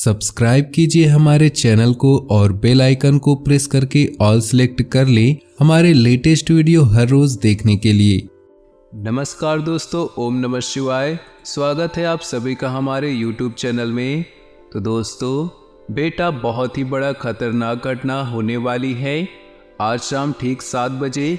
Subscribe कीजिए हमारे channel को और बेल आइकन को प्रेस करके ऑल सेलेक्ट कर लें हमारे लेटेस्ट वीडियो हर रोज देखने के लिए। नमस्कार दोस्तों, ओम नमः शिवाय। स्वागत है आप सभी का हमारे YouTube चैनल में। तो दोस्तों, बेटा बहुत ही बड़ा खतरनाक घटना होने वाली है आज शाम ठीक 7 बजे।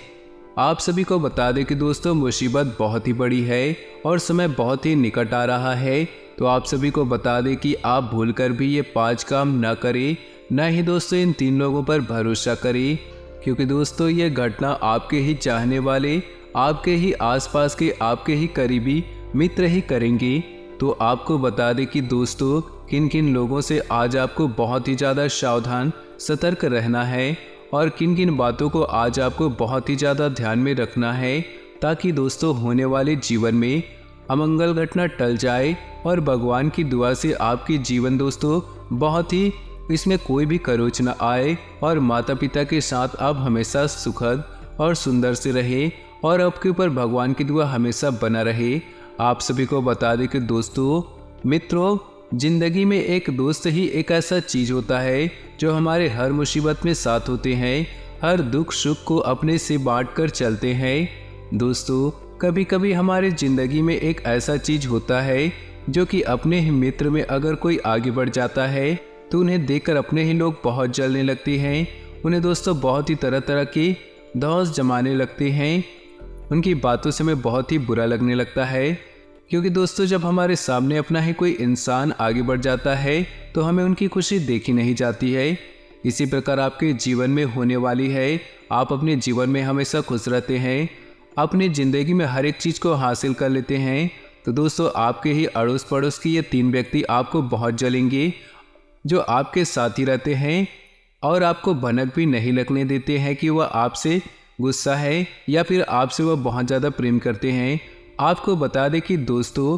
आप सभी को बता दें कि दोस्तों मुसीबत बहुत ही बड़ी है और समय बहुत ही निकट आ रहा है। तो आप सभी को बता दें कि आप भूलकर भी ये 5 काम न करें, न ही दोस्तों इन 3 लोगों पर भरोसा करें, क्योंकि दोस्तों ये घटना आपके ही चाहने वाले, आपके ही आसपास के, आपके ही करीबी मित्र ही करेंगे। तो आपको बता दें कि दोस्तों किन किन लोगों से आज आपको बहुत ही ज़्यादा सावधान सतर्क रहना है और किन किन बातों को आज आपको बहुत ही ज़्यादा ध्यान में रखना है, ताकि दोस्तों होने वाले जीवन में अमंगल घटना टल जाए और भगवान की दुआ से आपकी जीवन दोस्तों बहुत ही इसमें कोई भी खरोच न आए और माता पिता के साथ आप हमेशा सुखद और सुंदर से रहे और आपके ऊपर भगवान की दुआ हमेशा बना रहे। आप सभी को बता दें कि दोस्तों मित्रों, जिंदगी में एक दोस्त ही एक ऐसा चीज़ होता है जो हमारे हर मुसीबत में साथ होते हैं, हर दुख सुख को अपने से बांट कर चलते हैं। दोस्तों कभी कभी हमारे ज़िंदगी में एक ऐसा चीज़ होता है जो कि अपने ही मित्र में अगर कोई आगे बढ़ जाता है तो उन्हें देखकर अपने ही लोग बहुत जलने लगते हैं, उन्हें दोस्तों बहुत ही तरह तरह की धौंस जमाने लगते हैं, उनकी बातों से हमें बहुत ही बुरा लगने लगता है। क्योंकि दोस्तों जब हमारे सामने अपना ही कोई इंसान आगे बढ़ जाता है तो हमें उनकी खुशी देखी नहीं जाती है। इसी प्रकार आपके जीवन में होने वाली है। आप अपने जीवन में हमेशा खुश रहते हैं, अपनी ज़िंदगी में हर एक चीज़ को हासिल कर लेते हैं, तो दोस्तों आपके ही अड़ोस पड़ोस की ये 3 व्यक्ति आपको बहुत जलेंगे, जो आपके साथ ही रहते हैं और आपको भनक भी नहीं लगने देते हैं कि वह आपसे गुस्सा है या फिर आपसे वह बहुत ज़्यादा प्रेम करते हैं। आपको बता दें कि दोस्तों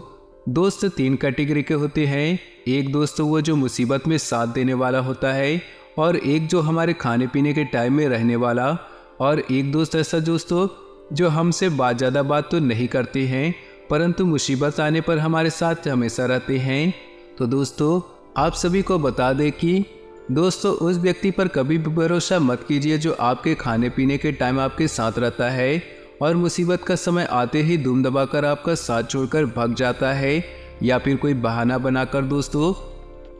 दोस्त 3 कैटेगरी के होते हैं। एक दोस्त वो जो मुसीबत में साथ देने वाला होता है, और एक जो हमारे खाने पीने के टाइम में रहने वाला, और एक दोस्त ऐसा दोस्तों जो हमसे ज़्यादा बात तो नहीं करते हैं परंतु मुसीबत आने पर हमारे साथ हमेशा रहते हैं। तो दोस्तों आप सभी को बता दें कि दोस्तों उस व्यक्ति पर कभी भी भरोसा मत कीजिए जो आपके खाने पीने के टाइम आपके साथ रहता है और मुसीबत का समय आते ही दुम दबाकर आपका साथ छोड़कर भाग जाता है, या फिर कोई बहाना बनाकर दोस्तों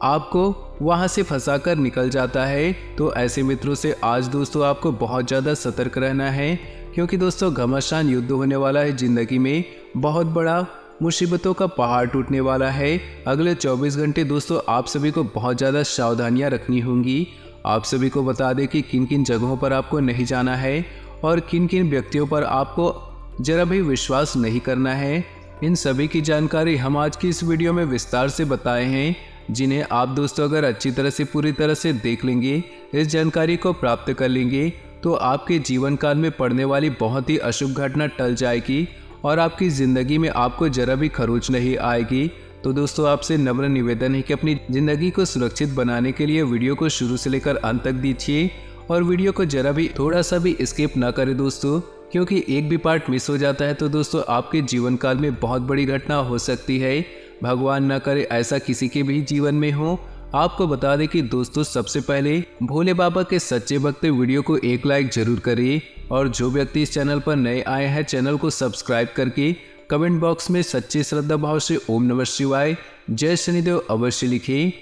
आपको वहां से फंसाकर निकल जाता है। तो ऐसे मित्रों से आज दोस्तों आपको बहुत ज़्यादा सतर्क रहना है, क्योंकि दोस्तों घमासान युद्ध होने वाला है ज़िंदगी में, बहुत बड़ा मुसीबतों का पहाड़ टूटने वाला है। अगले 24 घंटे दोस्तों आप सभी को बहुत ज़्यादा सावधानियां रखनी होंगी। आप सभी को बता दें कि किन किन जगहों पर आपको नहीं जाना है और किन किन व्यक्तियों पर आपको जरा भी विश्वास नहीं करना है। इन सभी की जानकारी हम आज की इस वीडियो में विस्तार से बताए हैं, जिन्हें आप दोस्तों अगर अच्छी तरह से पूरी तरह से देख लेंगे, इस जानकारी को प्राप्त कर लेंगे, तो आपके जीवन काल में पड़ने वाली बहुत ही अशुभ घटना टल जाएगी और आपकी ज़िंदगी में आपको जरा भी खरोच नहीं आएगी। तो दोस्तों आपसे नम्र निवेदन है कि अपनी ज़िंदगी को सुरक्षित बनाने के लिए वीडियो को शुरू से लेकर अंत तक दीजिए और वीडियो को जरा भी थोड़ा सा भी स्किप ना करें दोस्तों, क्योंकि एक भी पार्ट मिस हो जाता है तो दोस्तों आपके जीवन काल में बहुत बड़ी घटना हो सकती है। भगवान न करे ऐसा किसी के भी जीवन में हो। आपको बता दें कि दोस्तों सबसे पहले भोले बाबा के सच्चे भक्त वीडियो को 1 लाइक जरूर करिए, और जो व्यक्ति इस चैनल पर नए आए हैं चैनल को सब्सक्राइब करके कमेंट बॉक्स में सच्चे श्रद्धा भाव से ओम नमः शिवाय, जय शनिदेव अवश्य लिखें।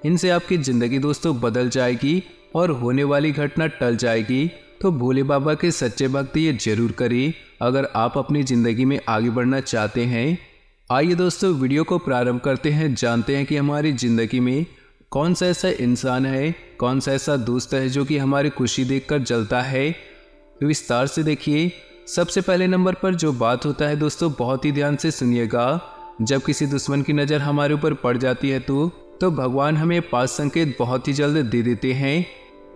इनसे आपकी ज़िंदगी दोस्तों बदल जाएगी और होने वाली घटना टल जाएगी। तो भोले बाबा के सच्चे भक्त ये जरूर करें अगर आप अपनी ज़िंदगी में आगे बढ़ना चाहते हैं। आइए दोस्तों वीडियो को प्रारंभ करते हैं, जानते हैं कि हमारी ज़िंदगी में कौन सा ऐसा इंसान है, कौन सा ऐसा दोस्त है जो कि हमारी खुशी देखकर जलता है। तो विस्तार से देखिए। सबसे पहले नंबर पर जो बात होता है दोस्तों बहुत ही ध्यान से सुनिएगा। जब किसी दुश्मन की नज़र हमारे ऊपर पड़ जाती है तो भगवान हमें 5 संकेत बहुत ही जल्द दे देते हैं,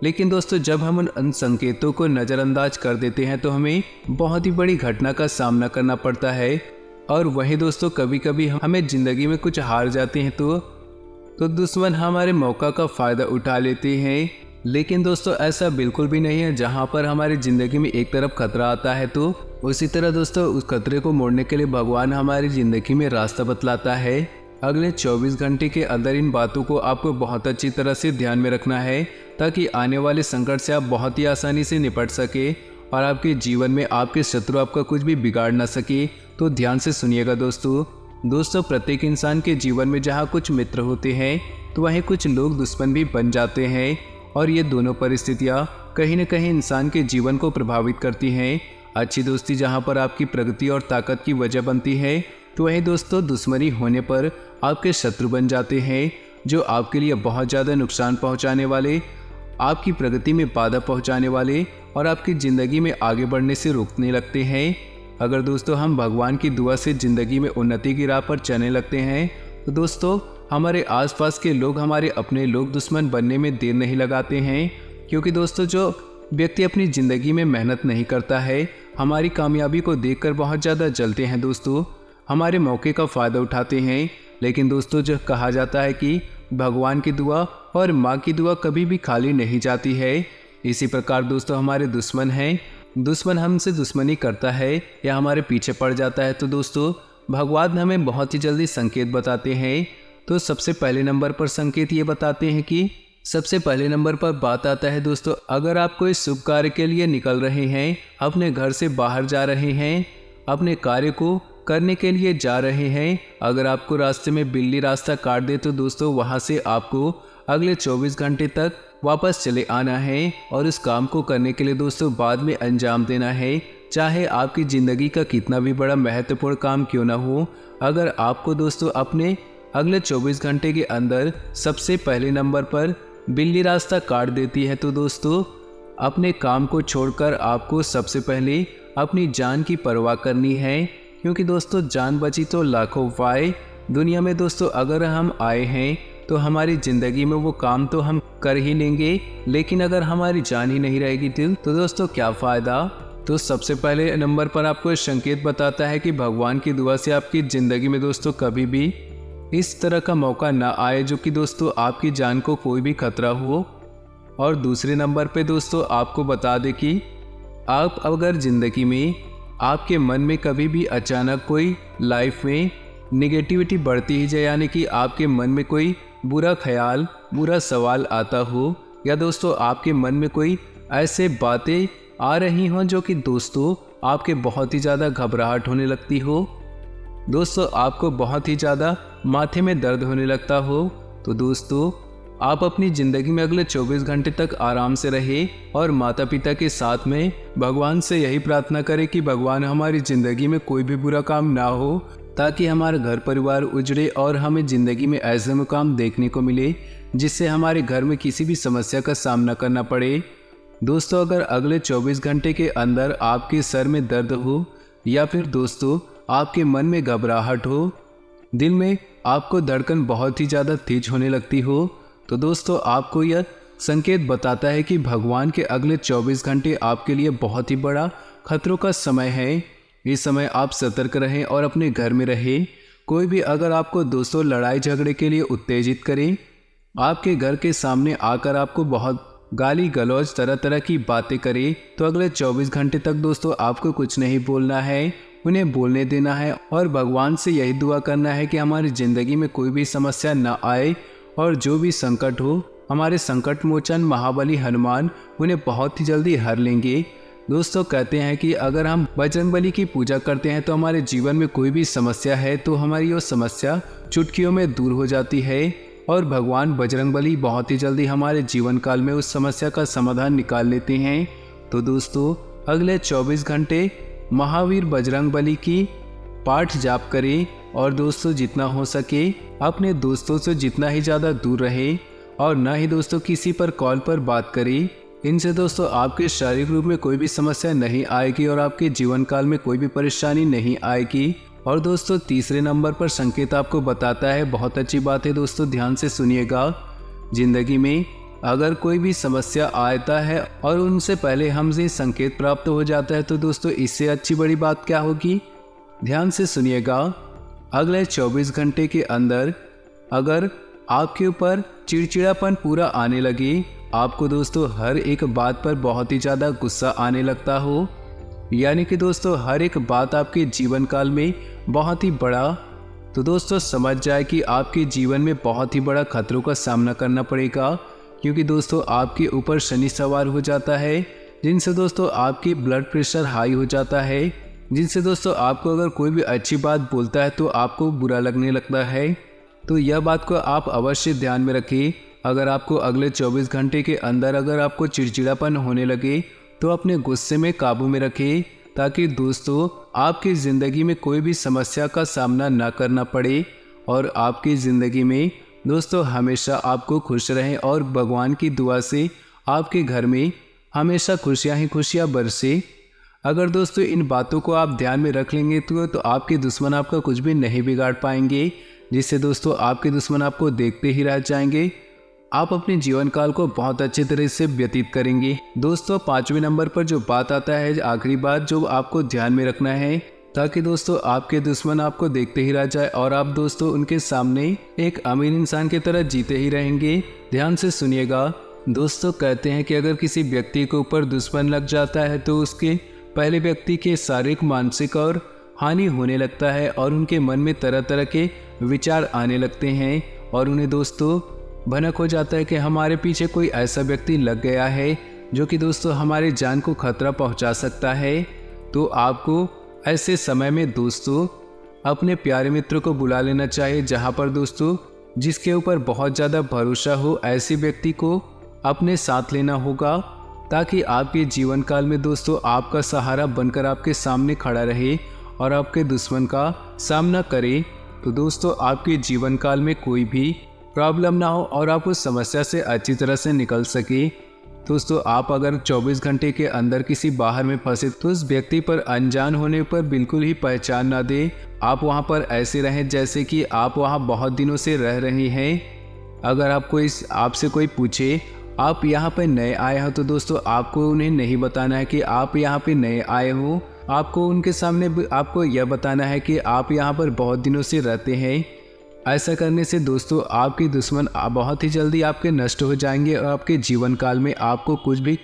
लेकिन दोस्तों जब हम उन संकेतों को नज़रअंदाज कर देते हैं तो हमें बहुत ही बड़ी घटना का सामना करना पड़ता है। और वहीं दोस्तों कभी कभी हमें ज़िंदगी में कुछ हार जाते हैं तो दुश्मन हमारे मौका का फ़ायदा उठा लेते हैं। लेकिन दोस्तों ऐसा बिल्कुल भी नहीं है। जहां पर हमारी ज़िंदगी में एक तरफ खतरा आता है तो उसी तरह दोस्तों उस खतरे को मोड़ने के लिए भगवान हमारी ज़िंदगी में रास्ता बतलाता है। अगले 24 घंटे के अंदर इन बातों को आपको बहुत अच्छी तरह से ध्यान में रखना है, ताकि आने वाले संकट से आप बहुत ही आसानी से निपट सके और आपके जीवन में आपके शत्रु आपका कुछ भी बिगाड़ ना सके। तो ध्यान से सुनिएगा दोस्तों, प्रत्येक इंसान के जीवन में जहाँ कुछ मित्र होते हैं तो वहीं कुछ लोग दुश्मन भी बन जाते हैं, और ये दोनों परिस्थितियाँ कहीं न कहीं इंसान के जीवन को प्रभावित करती हैं। अच्छी दोस्ती जहाँ पर आपकी प्रगति और ताकत की वजह बनती है, तो वहीं दोस्तों दुश्मनी होने पर आपके शत्रु बन जाते हैं, जो आपके लिए बहुत ज़्यादा नुकसान पहुँचाने वाले, आपकी प्रगति में बाधा पहुँचाने वाले और आपकी ज़िंदगी में आगे बढ़ने से रोकने लगते हैं। अगर दोस्तों हम भगवान की दुआ से ज़िंदगी में उन्नति की राह पर चलने लगते हैं, तो दोस्तों हमारे आसपास के लोग हमारे अपने लोग दुश्मन बनने में देर नहीं लगाते हैं, क्योंकि दोस्तों जो व्यक्ति अपनी ज़िंदगी में मेहनत नहीं करता है, हमारी कामयाबी को देखकर बहुत ज़्यादा जलते हैं दोस्तों, हमारे मौके का फ़ायदा उठाते हैं। लेकिन दोस्तों जो कहा जाता है कि भगवान की दुआ और माँ की दुआ कभी भी खाली नहीं जाती है, इसी प्रकार दोस्तों हमारे दुश्मन हैं, दुश्मन हमसे दुश्मनी करता है या हमारे पीछे पड़ जाता है, तो दोस्तों भगवान हमें बहुत ही जल्दी संकेत बताते हैं। तो सबसे पहले नंबर पर संकेत ये बताते हैं कि सबसे पहले नंबर पर बात आता है दोस्तों, अगर आप कोई शुभ कार्य के लिए निकल रहे हैं, अपने घर से बाहर जा रहे हैं, अपने कार्य को करने के लिए जा रहे हैं, अगर आपको रास्ते में बिल्ली रास्ता काट दे तो दोस्तों वहां से आपको अगले 24 घंटे तक वापस चले आना है और इस काम को करने के लिए दोस्तों बाद में अंजाम देना है, चाहे आपकी ज़िंदगी का कितना भी बड़ा महत्वपूर्ण काम क्यों ना हो। अगर आपको दोस्तों अपने अगले 24 घंटे के अंदर सबसे पहले नंबर पर बिल्ली रास्ता काट देती है, तो दोस्तों अपने काम को छोड़कर आपको सबसे पहले अपनी जान की परवाह करनी है, क्योंकि दोस्तों जान बची तो लाखों उपाय। दुनिया में दोस्तों अगर हम आए हैं तो हमारी ज़िंदगी में वो काम तो हम कर ही लेंगे, लेकिन अगर हमारी जान ही नहीं रहेगी तो दोस्तों क्या फ़ायदा। तो सबसे पहले नंबर पर आपको संकेत बताता है कि भगवान की दुआ से आपकी ज़िंदगी में दोस्तों कभी भी इस तरह का मौका ना आए जो कि दोस्तों आपकी जान को कोई भी खतरा हो। और दूसरे नंबर पे दोस्तों आपको बता दें कि आप अगर ज़िंदगी में आपके मन में कभी भी अचानक कोई लाइफ में निगेटिविटी बढ़ती ही जाए, यानी कि आपके मन में कोई बुरा ख्याल, बुरा सवाल आता हो, या दोस्तों आपके मन में कोई ऐसे बातें आ रही हों जो कि दोस्तों आपके बहुत ही ज़्यादा घबराहट होने लगती हो, दोस्तों आपको बहुत ही ज़्यादा माथे में दर्द होने लगता हो, तो दोस्तों आप अपनी ज़िंदगी में अगले 24 घंटे तक आराम से रहे और माता पिता के साथ में भगवान से यही प्रार्थना करें कि भगवान हमारी ज़िंदगी में कोई भी बुरा काम ना हो, ताकि हमारा घर परिवार उजड़े और हमें ज़िंदगी में ऐसे मुकाम देखने को मिले जिससे हमारे घर में किसी भी समस्या का सामना करना पड़े। दोस्तों अगर अगले 24 घंटे के अंदर आपके सर में दर्द हो, या फिर दोस्तों आपके मन में घबराहट हो, दिल में आपको धड़कन बहुत ही ज़्यादा तेज होने लगती हो, तो दोस्तों आपको यह संकेत बताता है कि भगवान के अगले 24 घंटे आपके लिए बहुत ही बड़ा खतरों का समय है। इस समय आप सतर्क रहें और अपने घर में रहें। कोई भी अगर आपको दोस्तों लड़ाई झगड़े के लिए उत्तेजित करे, आपके घर के सामने आकर आपको बहुत गाली गलौज तरह तरह की बातें करे, तो अगले 24 घंटे तक दोस्तों आपको कुछ नहीं बोलना है, उन्हें बोलने देना है और भगवान से यही दुआ करना है कि हमारी ज़िंदगी में कोई भी समस्या ना आए, और जो भी संकट हो हमारे संकट मोचन महाबली हनुमान उन्हें बहुत ही जल्दी हर लेंगे। दोस्तों कहते हैं कि अगर हम बजरंगबली की पूजा करते हैं तो हमारे जीवन में कोई भी समस्या है तो हमारी वो समस्या चुटकियों में दूर हो जाती है, और भगवान बजरंगबली बहुत ही जल्दी हमारे जीवन काल में उस समस्या का समाधान निकाल लेते हैं। तो दोस्तों अगले 24 घंटे महावीर बजरंगबली की पाठ जाप करें, और दोस्तों जितना हो सके अपने दोस्तों से जितना ही ज़्यादा दूर रहे, और ना ही दोस्तों किसी पर कॉल पर बात करें। इनसे दोस्तों आपके शारीरिक रूप में कोई भी समस्या नहीं आएगी और आपके जीवन काल में कोई भी परेशानी नहीं आएगी। और दोस्तों तीसरे नंबर पर संकेत आपको बताता है, बहुत अच्छी बात है दोस्तों, ध्यान से सुनिएगा। जिंदगी में अगर कोई भी समस्या आता है और उनसे पहले हमसे संकेत प्राप्त हो जाता है, तो दोस्तों इससे अच्छी बड़ी बात क्या होगी। ध्यान से सुनिएगा। अगले 24 घंटे के अंदर अगर आपके ऊपर चिड़चिड़ापन पूरा आने लगे, आपको दोस्तों हर एक बात पर बहुत ही ज़्यादा गुस्सा आने लगता हो, यानी कि दोस्तों हर एक बात आपके जीवन काल में बहुत ही बड़ा तो दोस्तों समझ जाए कि आपके जीवन में बहुत ही बड़ा खतरों का सामना करना पड़ेगा, क्योंकि दोस्तों आपके ऊपर शनि सवार हो जाता है, जिनसे दोस्तों आपकी ब्लड प्रेशर हाई हो जाता है, जिनसे दोस्तों आपको अगर कोई भी अच्छी बात बोलता है तो आपको बुरा लगने लगता है। तो यह बात को आप अवश्य ध्यान में रखें। अगर आपको अगले 24 घंटे के अंदर अगर आपको चिड़चिड़ापन होने लगे तो अपने गुस्से में काबू में रखें, ताकि दोस्तों आपकी ज़िंदगी में कोई भी समस्या का सामना ना करना पड़े और आपकी ज़िंदगी में दोस्तों हमेशा आपको खुश रहें और भगवान की दुआ से आपके घर में हमेशा खुशियाँ ही खुशियाँ बरसे। अगर दोस्तों इन बातों को आप ध्यान में रख लेंगे तो आपके दुश्मन आपका कुछ भी नहीं बिगाड़ पाएंगे, जिससे दोस्तों आपके दुश्मन आपको देखते ही रह जाएंगे। आप अपने जीवन काल को बहुत अच्छे तरह से व्यतीत करेंगे। दोस्तों 5वें नंबर पर जो बात आता है, आखिरी बात जो आपको ध्यान में रखना है, ताकि दोस्तों आपके दुश्मन आपको देखते ही रह जाए और आप दोस्तों उनके सामने एक अमीर इंसान की तरह जीते ही रहेंगे। ध्यान से सुनिएगा दोस्तों, कहते हैं कि अगर किसी व्यक्ति के ऊपर दुश्मन लग जाता है तो उसके पहले व्यक्ति के शारीरिक, मानसिक और हानि होने लगता है और उनके मन में तरह तरह के विचार आने लगते हैं और उन्हें दोस्तों भनक हो जाता है कि हमारे पीछे कोई ऐसा व्यक्ति लग गया है जो कि दोस्तों हमारे जान को खतरा पहुंचा सकता है। तो आपको ऐसे समय में दोस्तों अपने प्यारे मित्र को बुला लेना चाहिए, जहां पर दोस्तों जिसके ऊपर बहुत ज़्यादा भरोसा हो, ऐसे व्यक्ति को अपने साथ लेना होगा, ताकि आपके जीवन काल में दोस्तों आपका सहारा बनकर आपके सामने खड़ा रहे और आपके दुश्मन का सामना करे। तो दोस्तों आपके जीवन काल में कोई भी प्रॉब्लम ना हो और आप उस समस्या से अच्छी तरह से निकल सके। दोस्तों आप अगर 24 घंटे के अंदर किसी बाहर में फंसे तो उस व्यक्ति पर अनजान होने पर बिल्कुल ही पहचान ना दें। आप वहां पर ऐसे रहें जैसे कि आप वहां बहुत दिनों से रह रहे हैं। अगर आपसे कोई पूछे आप यहाँ पे नए आए हो, तो दोस्तों आपको उन्हें नहीं बताना है कि आप यहाँ पे नए आए हो। आपको उनके सामने आपको यह बताना है कि आप यहाँ पर बहुत दिनों से रहते हैं। ऐसा करने से दोस्तों आपके दुश्मन बहुत ही जल्दी आपके नष्ट हो जाएंगे और आपके जीवन काल में आपको कुछ भी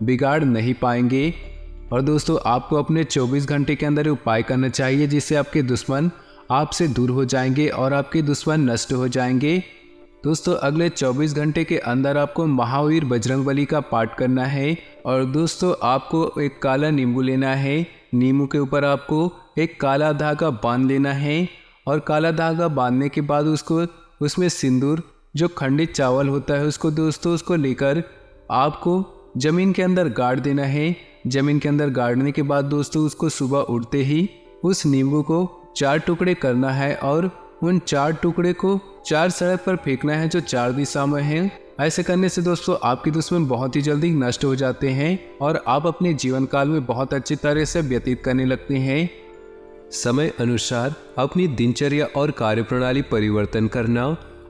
बिगाड़ नहीं पाएंगे। और दोस्तों आपको अपने 24 घंटे के अंदर उपाय करना चाहिए, जिससे आपके दुश्मन आपसे दूर हो जाएंगे और आपके दुश्मन नष्ट हो जाएंगे। दोस्तों अगले 24 घंटे के अंदर आपको महावीर बजरंगबली का पाठ करना है और दोस्तों आपको एक काला नींबू लेना है। नींबू के ऊपर आपको एक काला धागा बांध लेना है और काला धागा बांधने के बाद उसमें सिंदूर, जो खंडित चावल होता है, उसको दोस्तों उसको लेकर आपको ज़मीन के अंदर गाड़ देना है। ज़मीन के अंदर गाड़ने के बाद दोस्तों उसको सुबह उठते ही उस नींबू को 4 टुकड़े करना है और उन 4 टुकड़े को 4 सड़क पर फेंकना है जो 4 दिशा में है। ऐसे करने से दोस्तों आपके दुश्मन बहुत ही जल्दी नष्ट हो जाते हैं और आप अपने जीवन काल में बहुत अच्छी तरह से व्यतीत करने लगते हैं। समय अनुसार अपनी दिनचर्या और कार्यप्रणाली परिवर्तन करना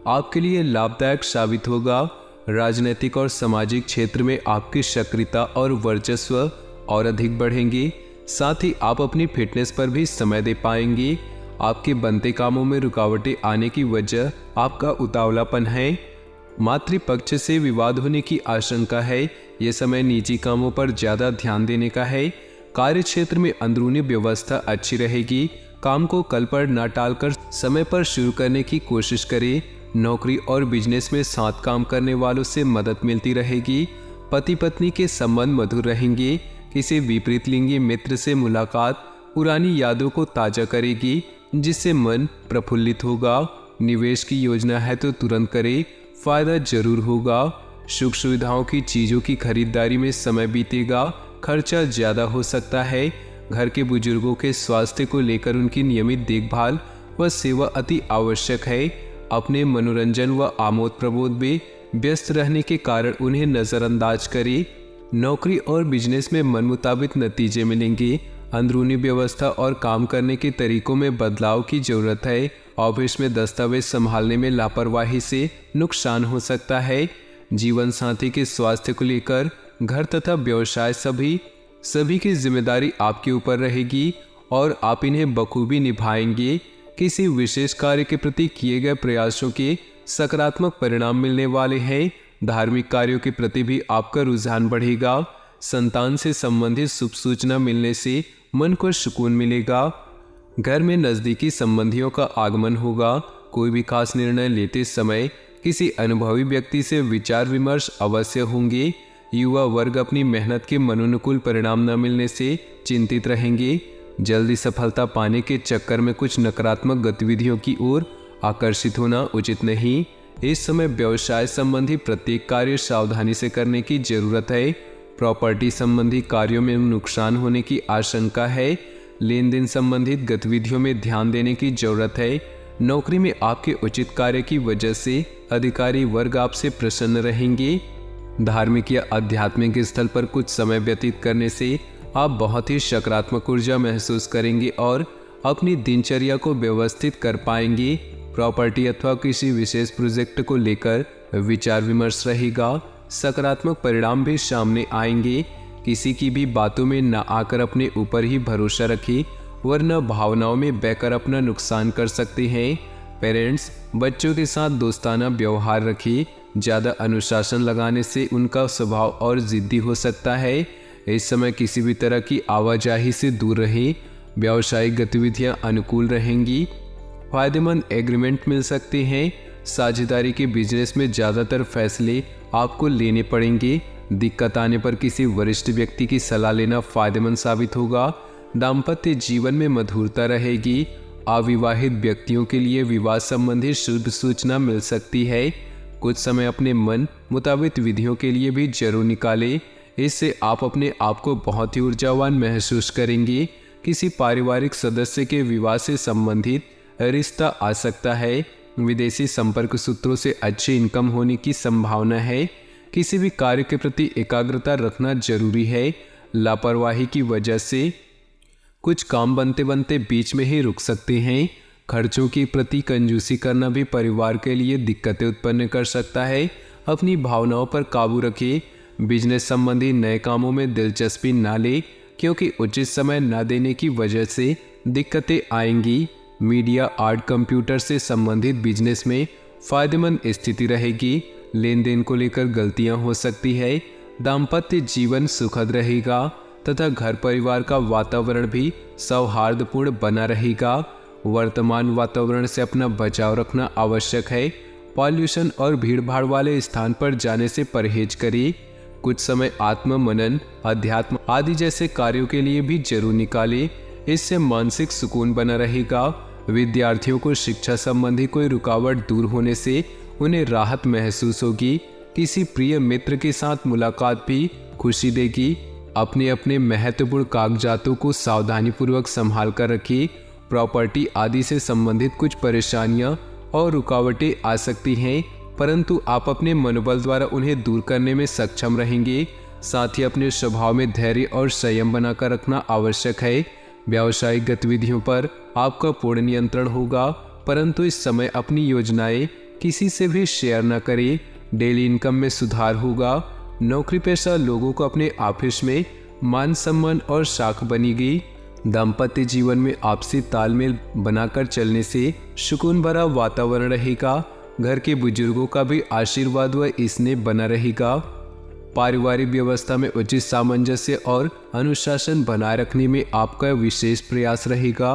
आपके लिए लाभदायक साबित होगा। राजनीतिक और सामाजिक क्षेत्र में आपकी सक्रियता और वर्चस्व और अधिक बढ़ेंगे। साथ ही आप अपनी फिटनेस पर भी समय दे पाएंगे। आपके बनते कामों में रुकावटें आने की वजह आपका उतावलापन है। मातृपक्ष से विवाद होने की आशंका है। ये समय निजी कामों पर ज़्यादा ध्यान देने का है। कार्य क्षेत्र में अंदरूनी व्यवस्था अच्छी रहेगी। काम को कल पर न टालकर समय पर शुरू करने की कोशिश करें। नौकरी और बिजनेस में साथ काम करने वालों से मदद मिलती रहेगी। पति पत्नी के संबंध मधुर रहेंगे। किसी विपरीत लिंगी मित्र से मुलाकात पुरानी यादों को ताज़ा करेगी, जिससे मन प्रफुल्लित होगा। निवेश की योजना है तो तुरंत करें, फायदा जरूर होगा। सुख सुविधाओं की चीज़ों की खरीदारी में समय बीतेगा, खर्चा ज़्यादा हो सकता है। घर के बुजुर्गों के स्वास्थ्य को लेकर उनकी नियमित देखभाल व सेवा अति आवश्यक है। अपने मनोरंजन व आमोद प्रमोद में व्यस्त रहने के कारण उन्हें नज़रअंदाज करें। नौकरी और बिजनेस में मन मुताबिक नतीजे मिलेंगे। अंदरूनी व्यवस्था और काम करने के तरीकों में बदलाव की जरूरत है। ऑफिस में दस्तावेज संभालने में लापरवाही से नुकसान हो सकता है। जीवन साथी के स्वास्थ्य को लेकर घर तथा व्यवसाय सभी की जिम्मेदारी आपके ऊपर रहेगी और आप इन्हें बखूबी निभाएंगे। किसी विशेष कार्य के प्रति किए गए प्रयासों के सकारात्मक परिणाम मिलने वाले हैं। धार्मिक कार्यों के प्रति भी आपका रुझान बढ़ेगा। संतान से संबंधित शुभ सूचना मिलने से मन को सुकून मिलेगा। घर में नज़दीकी संबंधियों का आगमन होगा। कोई भी खास निर्णय लेते समय किसी अनुभवी व्यक्ति से विचार विमर्श अवश्य होंगे। युवा वर्ग अपनी मेहनत के मनोनुकूल परिणाम न मिलने से चिंतित रहेंगे। जल्दी सफलता पाने के चक्कर में कुछ नकारात्मक गतिविधियों की ओर आकर्षित होना उचित नहीं। इस समय व्यवसाय संबंधी प्रत्येक कार्य सावधानी से करने की जरूरत है। प्रॉपर्टी संबंधी कार्यों में नुकसान होने की आशंका है। लेन देन संबंधित गतिविधियों में ध्यान देने की जरूरत है। नौकरी में आपके उचित कार्य की वजह से अधिकारी वर्ग आपसे प्रसन्न रहेंगे। धार्मिक या आध्यात्मिक स्थल पर कुछ समय व्यतीत करने से आप बहुत ही सकारात्मक ऊर्जा महसूस करेंगे और अपनी दिनचर्या को व्यवस्थित कर पाएंगे। प्रॉपर्टी अथवा किसी विशेष प्रोजेक्ट को लेकर विचार विमर्श रहेगा। सकारात्मक परिणाम भी सामने आएंगे। किसी की भी बातों में न आकर अपने ऊपर ही भरोसा रखें, वरना भावनाओं में बहकर अपना नुकसान कर सकते हैं। पेरेंट्स बच्चों के साथ दोस्ताना व्यवहार रखें। ज़्यादा अनुशासन लगाने से उनका स्वभाव और जिद्दी हो सकता है। इस समय किसी भी तरह की आवाजाही से दूर रहें। व्यावसायिक गतिविधियां अनुकूल रहेंगी। फायदेमंद एग्रीमेंट मिल सकते हैं। साझेदारी के बिजनेस में ज़्यादातर फैसले आपको लेने पड़ेंगे। दिक्कत आने पर किसी वरिष्ठ व्यक्ति की सलाह लेना फायदेमंद साबित होगा। दाम्पत्य जीवन में मधुरता रहेगी। अविवाहित व्यक्तियों के लिए विवाह संबंधी शुभ सूचना मिल सकती है। कुछ समय अपने मन मुताबिक विधियों के लिए भी जरूर निकालें। इससे आप अपने आप को बहुत ही ऊर्जावान महसूस करेंगे। किसी पारिवारिक सदस्य के विवाह से संबंधित रिश्ता आ सकता है। विदेशी संपर्क सूत्रों से अच्छी इनकम होने की संभावना है। किसी भी कार्य के प्रति एकाग्रता रखना जरूरी है। लापरवाही की वजह से कुछ काम बनते बनते बीच में ही रुक सकते हैं। खर्चों के प्रति कंजूसी करना भी परिवार के लिए दिक्कतें उत्पन्न कर सकता है। अपनी भावनाओं पर काबू रखें। बिजनेस संबंधी नए कामों में दिलचस्पी ना लें, क्योंकि उचित समय न देने की वजह से दिक्कतें आएंगी। मीडिया, आर्ट, कंप्यूटर से संबंधित बिजनेस में फायदेमंद स्थिति रहेगी। लेन देन को लेकर गलतियां हो सकती है। दाम्पत्य जीवन सुखद रहेगा तथा घर परिवार का वातावरण भी सौहार्दपूर्ण बना रहेगा। वर्तमान वातावरण से अपना बचाव रखना आवश्यक है। पॉल्यूशन और भीड़भाड़ वाले स्थान पर जाने से परहेज करें। कुछ समय आत्म मनन, अध्यात्म आदि जैसे कार्यों के लिए भी जरूर निकालें। इससे मानसिक सुकून बना रहेगा। विद्यार्थियों को शिक्षा संबंधी कोई रुकावट दूर होने से उन्हें राहत महसूस होगी। किसी प्रिय मित्र के साथ मुलाकात भी खुशी देगी। अपने अपने महत्वपूर्ण कागजातों को सावधानीपूर्वक संभाल कर रखिए। प्रॉपर्टी आदि से संबंधित कुछ परेशानियां और रुकावटें आ सकती हैं, परंतु आप अपने मनोबल द्वारा उन्हें दूर करने में सक्षम रहेंगे। साथ ही अपने स्वभाव में धैर्य और संयम बनाकर रखना आवश्यक है। व्यावसायिक गतिविधियों पर आपका पूर्ण नियंत्रण होगा, परंतु इस समय अपनी योजनाएं किसी से भी शेयर न करें। डेली इनकम में सुधार होगा। नौकरी पेशा लोगों को अपने ऑफिस में मान सम्मान और साख बनेगी। दाम्पत्य जीवन में आपसी तालमेल बनाकर चलने से सुकून भरा वातावरण रहेगा। घर के बुजुर्गों का भी आशीर्वाद व स्नेह बना रहेगा। पारिवारिक व्यवस्था में उचित सामंजस्य और अनुशासन बनाए रखने में आपका विशेष प्रयास रहेगा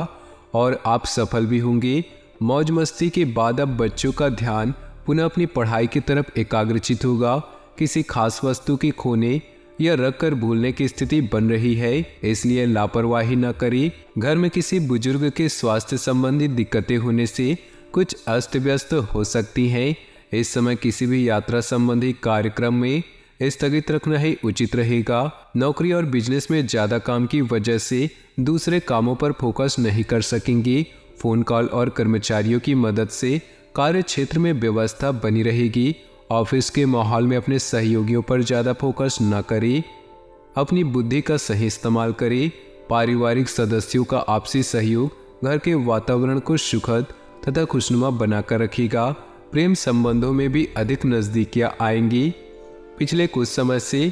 और आप सफल भी होंगे। मौज मस्ती के बाद अब बच्चों का ध्यान पुनः अपनी पढ़ाई की तरफ एकाग्रचित होगा। किसी खास वस्तु की खोने या रख कर भूलने की स्थिति बन रही है, इसलिए लापरवाही न करें। घर में किसी बुजुर्ग के स्वास्थ्य संबंधी दिक्कतें होने से कुछ अस्त व्यस्त हो सकती हैं। इस समय किसी भी यात्रा संबंधी कार्यक्रम में स्थगित रखना ही उचित रहेगा। नौकरी और बिजनेस में ज़्यादा काम की वजह से दूसरे कामों पर फोकस नहीं कर सकेंगे। फोन कॉल और कर्मचारियों की मदद से कार्य क्षेत्र में व्यवस्था बनी रहेगी। ऑफिस के माहौल में अपने सहयोगियों पर ज़्यादा फोकस न करें। अपनी बुद्धि का सही इस्तेमाल करें। पारिवारिक सदस्यों का आपसी सहयोग घर के वातावरण को सुखद तथा खुशनुमा बनाकर रखेगा। प्रेम संबंधों में भी अधिक नज़दीकियाँ आएंगी। पिछले कुछ समय से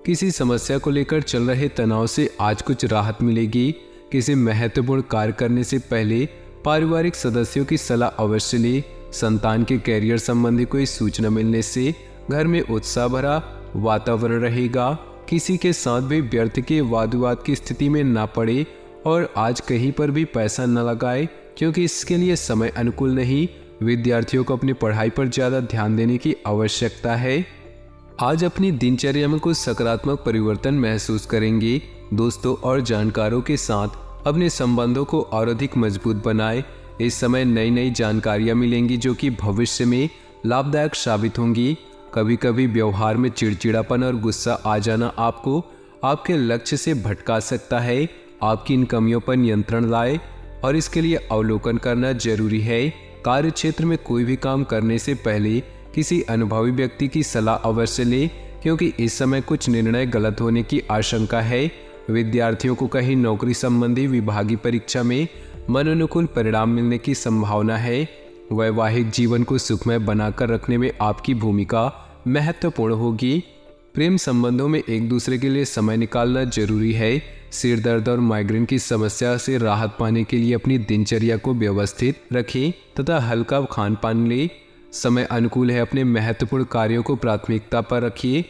किसी समस्या को लेकर चल रहे तनाव से आज कुछ राहत मिलेगी। किसी महत्वपूर्ण कार्य करने से पहले पारिवारिक सदस्यों की सलाह अवश्य लें। संतान के कैरियर संबंधी कोई सूचना मिलने से घर में उत्साह भरा वातावरण रहेगा। किसी के साथ भी व्यर्थ के वाद विवाद की स्थिति में ना पड़े और आज कहीं पर भी पैसा न लगाए क्योंकि इसके लिए समय अनुकूल नहीं। विद्यार्थियों को अपनी पढ़ाई पर ज़्यादा ध्यान देने की आवश्यकता है। आज अपनी दिनचर्या में कुछ सकारात्मक परिवर्तन महसूस करेंगे। दोस्तों और जानकारों के साथ अपने संबंधों को और अधिक मजबूत बनाएं। इस समय नई नई जानकारियां मिलेंगी जो कि भविष्य में लाभदायक साबित होंगी। कभी कभी व्यवहार में चिड़चिड़ापन और गुस्सा आ जाना आपको आपके लक्ष्य से भटका सकता है। आपकी इन कमियों पर नियंत्रण लाएं और इसके लिए अवलोकन करना जरूरी है। कार्य क्षेत्र में कोई भी काम करने से पहले किसी अनुभवी व्यक्ति की सलाह अवश्य लें क्योंकि इस समय कुछ निर्णय गलत होने की आशंका है। विद्यार्थियों को कहीं नौकरी संबंधी विभागीय परीक्षा में मनोनुकूल परिणाम मिलने की संभावना है। वैवाहिक जीवन को सुखमय बनाकर रखने में आपकी भूमिका महत्वपूर्ण होगी। प्रेम संबंधों में एक दूसरे के लिए समय निकालना जरूरी है। सिर दर्द और माइग्रेन की समस्या से राहत पाने के लिए अपनी दिनचर्या को व्यवस्थित रखें तथा हल्का खान पान लें। समय अनुकूल है, अपने महत्वपूर्ण कार्यों को प्राथमिकता पर रखिए।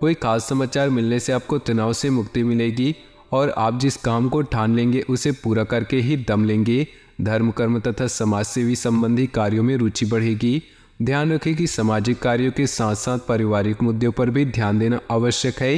कोई खास समाचार मिलने से आपको तनाव से मुक्ति मिलेगी और आप जिस काम को ठान लेंगे उसे पूरा करके ही दम लेंगे। धर्म कर्म तथा समाज सेवी संबंधी कार्यों में रुचि बढ़ेगी। ध्यान रखें कि सामाजिक कार्यों के साथ साथ पारिवारिक मुद्दों पर भी ध्यान देना आवश्यक है।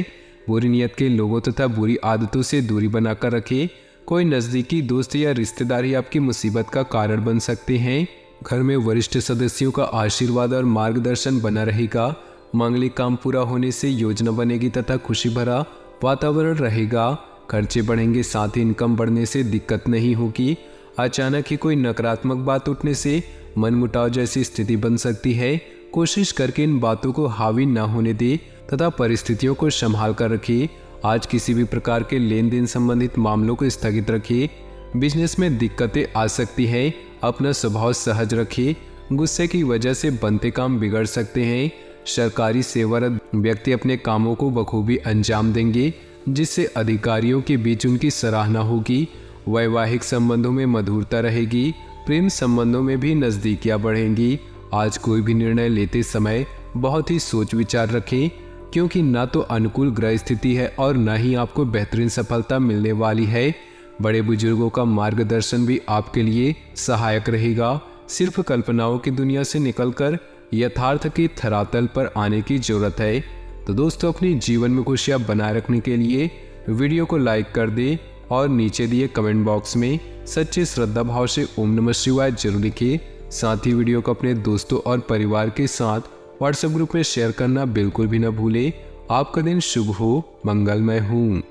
बुरी नीयत के लोगों तथा बुरी आदतों से दूरी बनाकर रखें। कोई नज़दीकी दोस्त या रिश्तेदार ही आपकी मुसीबत का कारण बन सकते हैं। घर में वरिष्ठ सदस्यों का आशीर्वाद और मार्गदर्शन बना रहेगा। मांगलिक काम पूरा होने से योजना बनेगी तथा खुशी भरा वातावरण रहेगा। खर्चे बढ़ेंगे, साथ ही इनकम बढ़ने से दिक्कत नहीं होगी। अचानक ही कोई नकारात्मक बात उठने से मनमुटाव जैसी स्थिति बन सकती है। कोशिश करके इन बातों को हावी न होने दे तथा परिस्थितियों को संभाल कर रखिए। आज किसी भी प्रकार के लेन देन संबंधित मामलों को स्थगित रखिए। बिजनेस में दिक्कतें आ सकती हैं, अपना स्वभाव सहज रखिए। गुस्से की वजह से बनते काम बिगड़ सकते हैं। सरकारी सेवारत व्यक्ति अपने कामों को बखूबी अंजाम देंगे जिससे अधिकारियों के बीच उनकी सराहना होगी। वैवाहिक संबंधों में मधुरता रहेगी। प्रेम संबंधों में भी नज़दीकियां बढ़ेंगी। आज कोई भी निर्णय लेते समय बहुत ही सोच विचार रखें क्योंकि ना तो अनुकूल ग्रह स्थिति है और न ही आपको बेहतरीन सफलता मिलने वाली है। बड़े बुजुर्गों का मार्गदर्शन भी आपके लिए सहायक रहेगा। सिर्फ कल्पनाओं की दुनिया से निकलकर यथार्थ के धरातल पर आने की जरूरत है। तो दोस्तों, अपनी जीवन में खुशियां बनाए रखने के लिए वीडियो को लाइक कर दें और नीचे दिए कमेंट बॉक्स में सच्चे श्रद्धा भाव से ओम नमः शिवाय जरूर लिखिए। साथ ही वीडियो को अपने दोस्तों और परिवार के साथ व्हाट्सएप ग्रुप में शेयर करना बिल्कुल भी न भूलें। आपका दिन शुभ हो, मंगलमय हो।